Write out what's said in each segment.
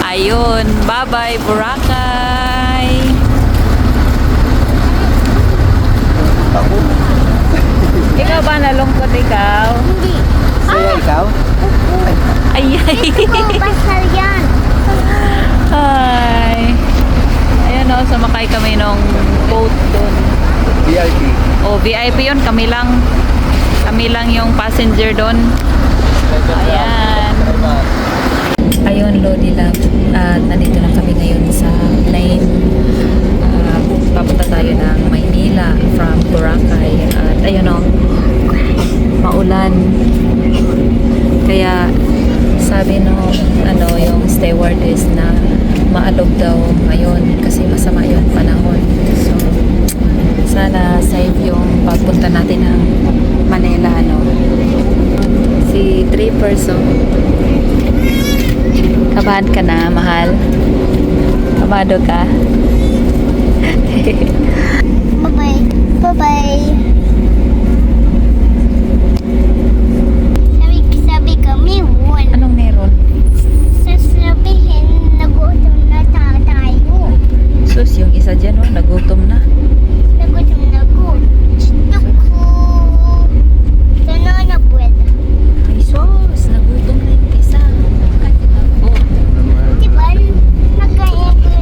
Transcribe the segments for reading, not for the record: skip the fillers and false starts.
Ayun, bye-bye Boracay. Ako? Ikaw ba nalungkot ikaw? Hindi. Saya ikaw? Ay, ay. Basal yan. Ay. Ayan o, sumakay kami nung boat doon. VIP. O, VIP yun. Kami lang yung passenger doon. Ayan. Ayun, Lodi Love. At nandito na kami ngayon sa plane. Papunta tayo ng Maynila from Boracay. At ayun o, maulan. Kaya sabi nung yung stewardess na maalog daw ngayon kasi masama yung panahon. So, sana safe yung pagpunta natin ng Manila, Si 3 person. Kabahan ka na, mahal? Kabado ka? Bye-bye. Bye-bye. Sabi kami, one. Anong meron? Sasabihin, nagutom na tayo. Sus, yung isa dyan, nagutom na. Nagutom na ko. Gusto ko. Sana na pwede. Ay, sus, nagutom na yung isa. Oh, Diba? Nagkain ko.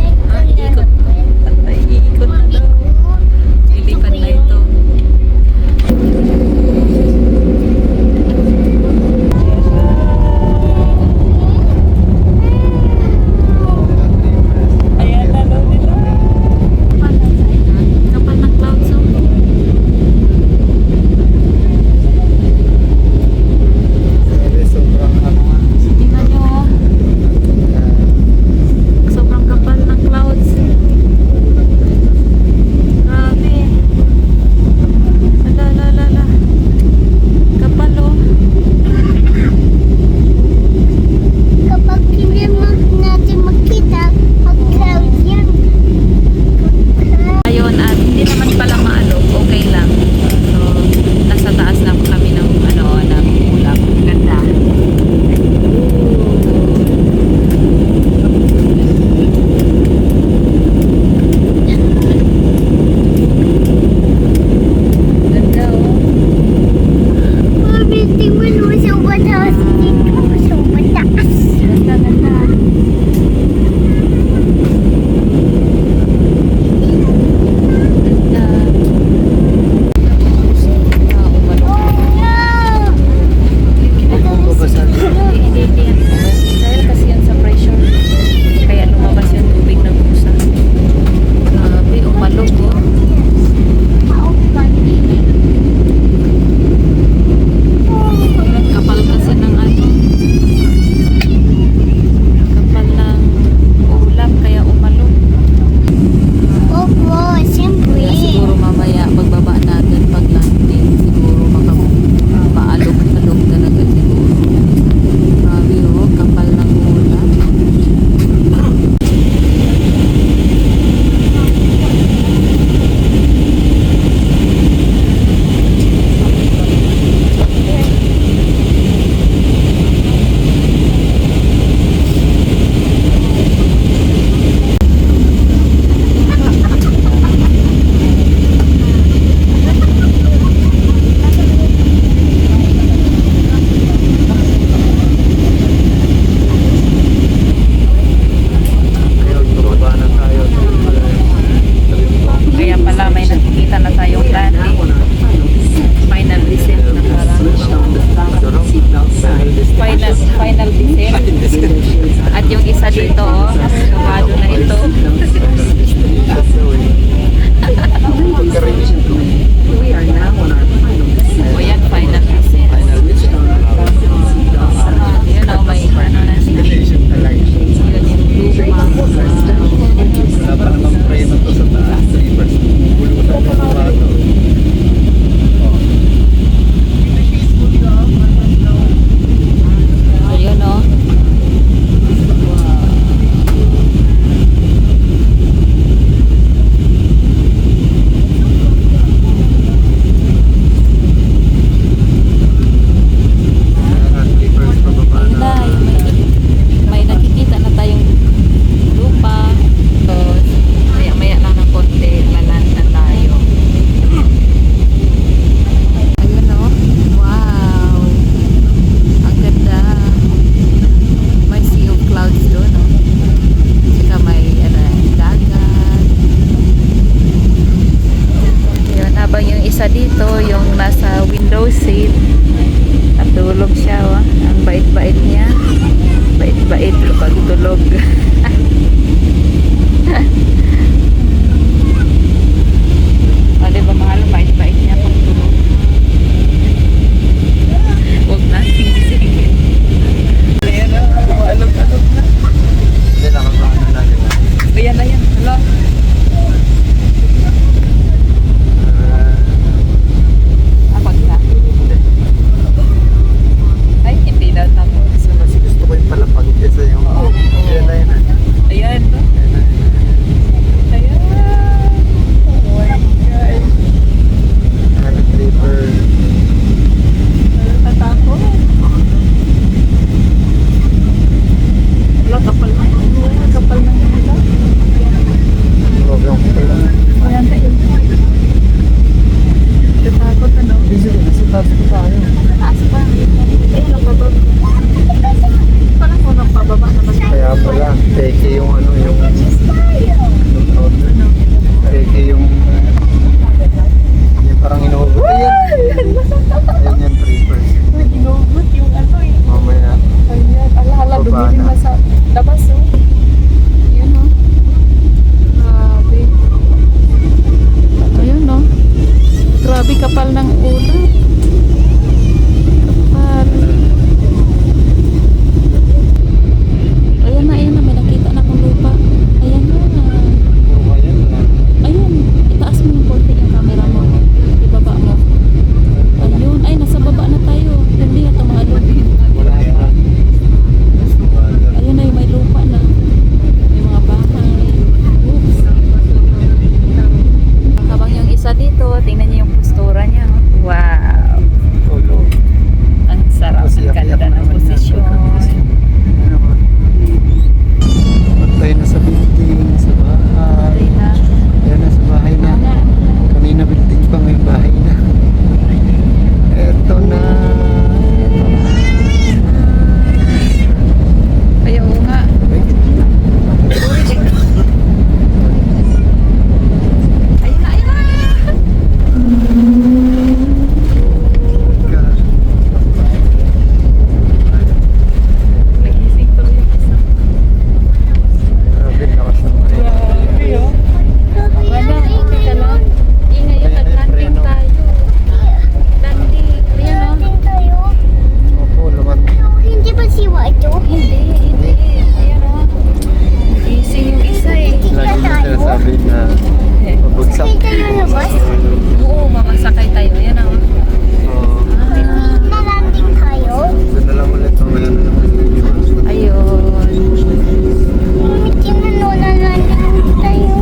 ikot. Ay, iikot na daw. Lilipan na ito. Ayan na, Lodi Love. Kapal ng clouds, oh. Sobrang Tingnan nyo, oh. Sobrang kapal ng clouds. Grabe. Ala. Kapal, oh. Kapag hindi natin makita, mag-cloud yan. Ayun, at hindi naman pala maalog, okay lang. So, nasa taas na kami ng ng ulap. Ganda. Ganda, oh. Mami, tingnan mo sa mataas dito. Sa mataas. Ganda. Ganda. Ah, umalog. Oh no! babasag. Hindi yan. Dahil kasi yan sa pressure. Kaya lumabas yung tubig ng pusa. Grabe, umalog, oh. Kapal kasi ng kapal ng ulap kaya umalog. Opo, siyempre. Kaya siguro mamaya pagbaba natin pag landing siguro maalog-alog talaga siguro. Grabe, oh, kapal ng ulap. Ayun, bababa na tayo. Kaya pala may nakikita na tayong landing. Final descent na parang. Final descent. At yung isa dito, oh, sumado na ito. O yan, final descent. Yun, oh, may ano na. Yun yung Wala pa namang preno to sa taas. 3%. Bulutan na ito ato. Ayun, oh. Peke yung ano, yung peke yung parang inuhugot. Ayan yan, 3%. Ginugot yung ano eh. Mamaya. Ayan, ala, Baba dumilim na. na sa labas oh. Ayan oh. Grabe. Ayan oh. Grabe kapal ng ulo. Kapal. Ayan na, may nakita na akong lupa. Ayan na. Puro ayan na. Ayun, itaas mo yung konti yung camera mo. Ibaba mo. Ayun, ay nasa baba na tayo. Hindi na tumalo. Wala na. Ayun ay may lupa na. May mga bahay. Oops. Habang yung isa dito, tingnan niyo yung postura niya. Oh. Wow. Tulo. Ang sarap. Ang ganda ng posisyon. Ano ba? Patay na sa building, sa bahay. Ayun na. Ayan na sa bahay na. Wala. Kanina building pa, ngayon bahay na. Eto na. Ay, oo nga. Ayun na, ayun na. Nagising tuloy yung isa. Grabe, lakas ng ulan. Grabe oh. Wala, okay ka lang. Ingay yung nag-landing tayo. Landing. Ayan oh. Opo, laman. Hindi ba siwa ito? Hindi. Ayan oh. Gising yung isa eh. Lagi na sinasabi na pabagsak. Kita yung labas? Oo, mamasakay tayo. Ayan oh. Oo. Nalanding tayo? Doon na lang ulit ang ngayon. Ayun. Hindi na nalanding tayo.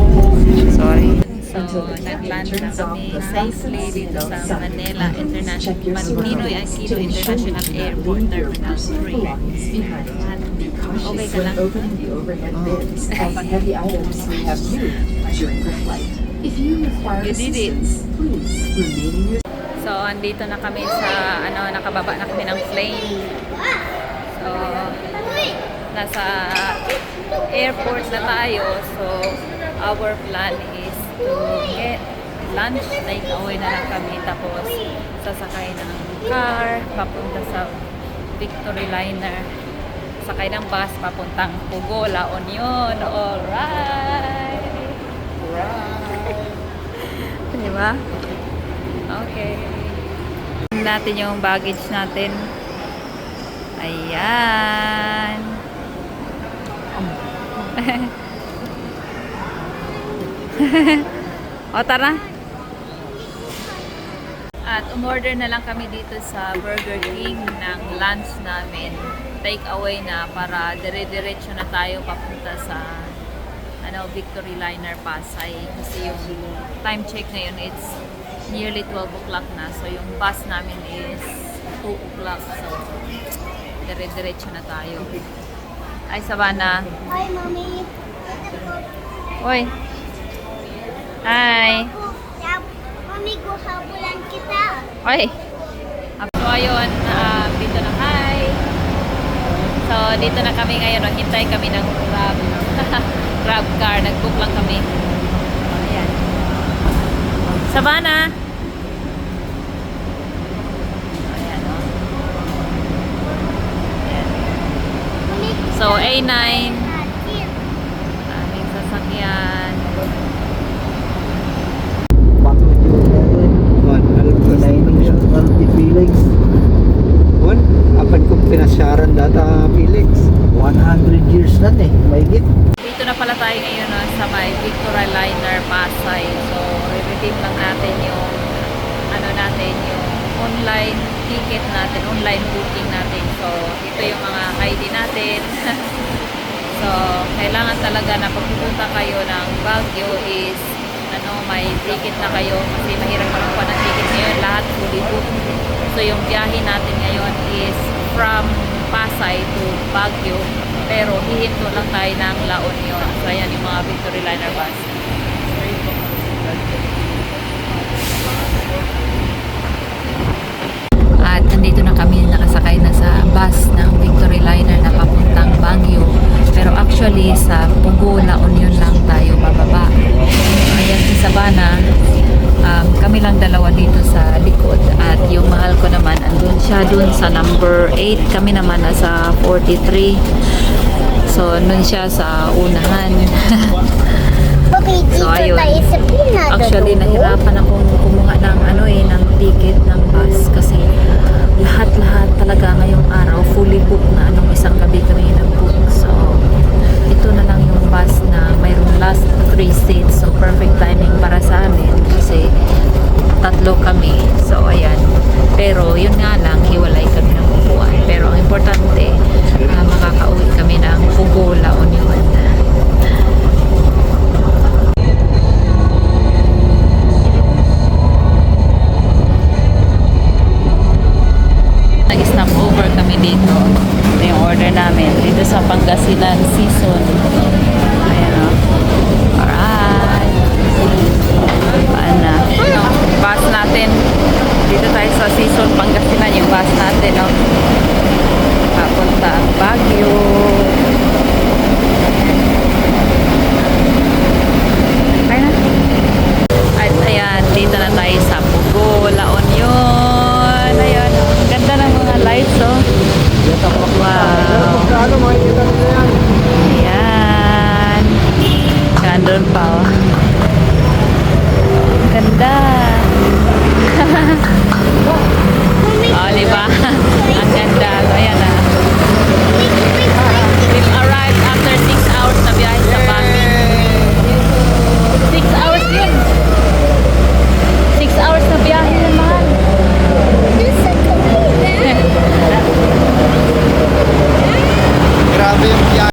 Sorry. So, nag-land na kami safely dito sa Manila Ninoy Aquino International Airport Terminal 3. Okay ka lang? You did it. So, andito na kami sa, nakababa na kami ng plane. So, nasa airport na tayo. So, our plan is to get lunch, take away na lang kami. Tapos, sasakay ng car, papunta sa Victory Liner. Sakay ng bus, papuntang Pugo, La Union. Alright! Diba? Okay. Natin yung baggage natin. Ayan. O, tara. At umorder na lang kami dito sa Burger King ng lunch namin. Take away na para dire-diretso na tayo papunta sa Victory Liner Pasay. Kasi yung time check ngayon, it's nearly 12 o'clock na. So yung bus namin is 2 o'clock. So dire-diretso na tayo. Ay, Savannah. Hi, Mommy. Oy. Hi. Mami, habulan kita. Oy. So ayun, dito na. Hi. So dito na kami ngayon. Hintay kami ng Grab. Grab car. Nag-book lang kami. Ayan. Savannah. Ayan, oh. Ayan. Mami, So A9. natin. Aming sasakyan. Wan, apan kong pinasyaran data Felix. 100 years na mahigit. Dito na pala tayo ngayon sa may Victory Liner Pasay. So, re-redeem lang natin yung yung online ticket natin, online booking natin. So, ito yung mga ID natin. So, kailangan talaga na pag pupunta kayo ng Baguio is may ticket na kayo kasi mahirap magkuha ng ticket ngayon, lahat fully booked. So, yung biyahe natin ngayon is from Pasay to Baguio, pero hihinto lang tayo ng La Union. So, ayan yung mga Victory Liner bus. At nandito na kami nakasakay na sa bus ng Victory Liner na papuntang Baguio. Pero actually sa Pugo, La Union lang tayo bababa. Ayan si Sabana, kami lang dalawa dito sa likod at yung mahal ko naman andun siya dun sa number 8, kami naman nasa 43. So nun siya sa unahan. Okay, dito So, ayun. tayo sa Pinado. Actually, nahirapan akong kumuha ng ng ticket ng bus kasi lahat-lahat talaga ngayong araw fully booked na isang gabi kami nag-book. So, ito na lang yung bus na mayroong last 3 seats. So, perfect timing para sa amin kasi tatlo kami.